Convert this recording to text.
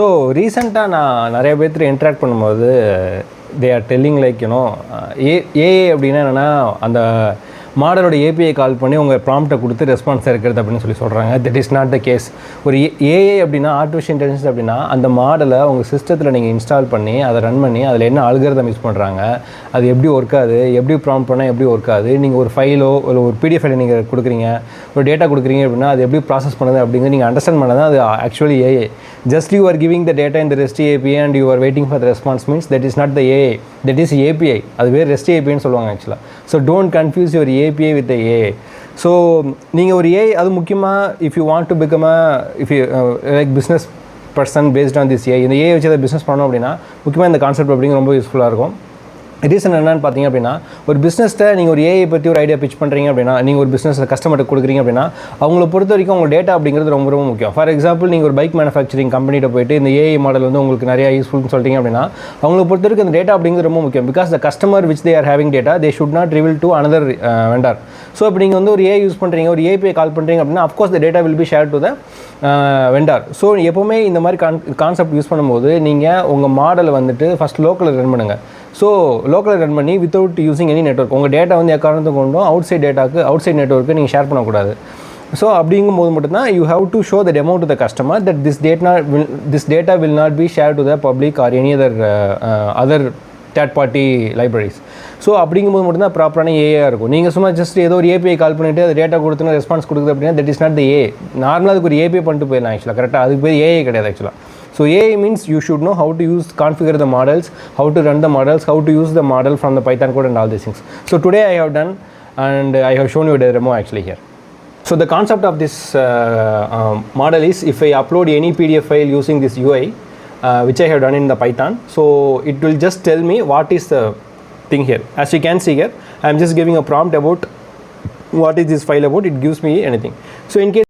So ரீசெண்டாக நான் நிறைய பேர்த்து இன்ட்ராக்ட் பண்ணும்போது they are telling like you know uh அப்படின்னா என்னென்னா அந்த மாடலோட ஏபிஐ கால் பண்ணி உங்கள் ப்ராம்ப்டை கொடுத்து ரெஸ்பான்ஸ் இருக்கிறது அப்படின்னு சொல்கிறாங்க. That is not the case. ஒரு ஏஏ அப்படின்னா ஆர்டிஃபிஷியல் இன்டெலிஜென்ஸ் அப்படின்னா அந்த மாடலை உங்கள் சிஸ்டத்தில் நீங்கள் இன்ஸ்டால் பண்ணி அதை ரன் பண்ணி அதில் என்ன அல்காரிதம் யூஸ் பண்ணுறாங்க, அது எப்படி ஒர்க் ஆகுது, எப்படி ப்ராம்ப்ட் பண்ணால் எப்படி ஒர்க் ஆகுது, நீங்கள் ஒரு ஃபைலோ இல்லை ஒரு பிடிஎஃப் ஃபைலை நீங்கள் கொடுக்குறீங்க, ஒரு டேட்டா கொடுக்குறீங்க அப்படின்னா அது எப்படி ப்ராசஸ் பண்ணுது அப்படிங்கிறது நீங்கள் அண்டர்ஸ்டாண்ட் பண்ணால் தான் அது ஆக்சுவலி ஏஏ. Just you are giving the data இந்த rest API and you are waiting for the response means that is not the ஏஏ, தட் இஸ் ஏபிஐ. அது வேறு ரெஸ்ட் ஏபிஐன்னு சொல்லுவாங்க ஆக்சுவலாக. So don't confuse your API with the AI. So நீங்கள் ஒரு AI அது முக்கியமாக if you want to become if you like business person based on this AI, இந்த ஏஐ வச்சு அதை பிஸ்னஸ் பண்ணோம் அப்படின்னா முக்கியமாக இந்த கான்செப்ட் அப்படிங்க ரொம்ப யூஸ்ஃபுல்லாக இருக்கும். ரீசன் என்னென்னு பார்த்தீங்க அப்படின்னா ஒரு பிஸ்னஸ்ட்டை நீங்கள் ஒரு ஏஐ பற்றி ஒரு ஐடியா பிச் பண்ணுறீங்க அப்படின்னா நீங்கள் ஒரு பிஸ்னஸ் கஸ்டமர்கிட்ட கொடுக்குறீங்க அப்படின்னா அவங்கள பொறுத்த வரைக்கும் உங்கள் டேட்டா அப்படிங்கிறது ரொம்ப ரொம்ப முக்கியம். ஃபார் எக்ஸாம்பிள் நீங்கள் ஒரு பைக் மேனுஃபேக்சரிங் கம்பெனிகிட்ட போயிட்டு இந்த ஏஐ மாடல் வந்து உங்களுக்கு நிறையா யூஸ்ஃபுல்னு சொல்லிட்டீங்க அப்படின்னா அவங்கள பொறுத்த வரைக்கும் இந்த டேட்டா அப்படிங்கிறது ரொம்ப முக்கியம். Because the customer which they are having data they should not reveal to another vendor. So இப்போ நீங்கள் வந்து ஒரு ஏஐ யூஸ் பண்ணுறீங்க, ஒரு ஏபிஐ கால் பண்ணுறீங்க அப்படின்னா of course the data will be share to the vendor. So எப்போவுமே இந்த மாதிரி கான்செப்ட் யூஸ் பண்ணும்போது நீங்கள் உங்கள் மாடலை வந்துட்டு ஃபஸ்ட் லோக்கலில் ரன் பண்ணுங்கள். ஸோ லோக்கலில் ரன் பண்ணி வித்தவுட் யூஸிங் எனி நெட்வொர்க் உங்கள் டேட்டா வந்து எக்காரணத்தை கொண்டும் அவுட் சைட் நெட்வொர்க்கு நீங்கள் ஷேர் பண்ணக்கூடாது. ஸோ அப்படிங்கும்போது மட்டும்தான் you have to show the demo to the customer that this data will not be share to the public or any other third party libraries. So அப்படிங்கும்போது மட்டும்தான் ப்ராப்பரான ஏஐயாக இருக்கும். நீங்கள் சும்மா ஜஸ்ட் ஏதோ ஒரு ஏபிஐ கால் பண்ணிவிட்டு அது டேட்டா கொடுத்துன்னு ரெஸ்பான்ஸ் கொடுக்குது அப்படின்னா தட் இஸ் நாட் த ஏ. நார்மலாக அதுக்கு ஒரு ஏபிஐ பண்ணிட்டு போயிடலாம் ஆக்சுவலாக. கரெக்டாக அதுக்கு பேர் ஏஐ கிடையாது ஆக்சுவலாக. So AI means you should know how to configure the models, how to run the models, how to use the model from the Python code and all these things. So today I have done and I have shown you a demo actually here. So the concept of this model is if I upload any PDF file using this UI which I have done in the Python, so it will just tell me what is the thing here. As you can see here, I am just giving a prompt about what is this file about, it gives me anything. So in case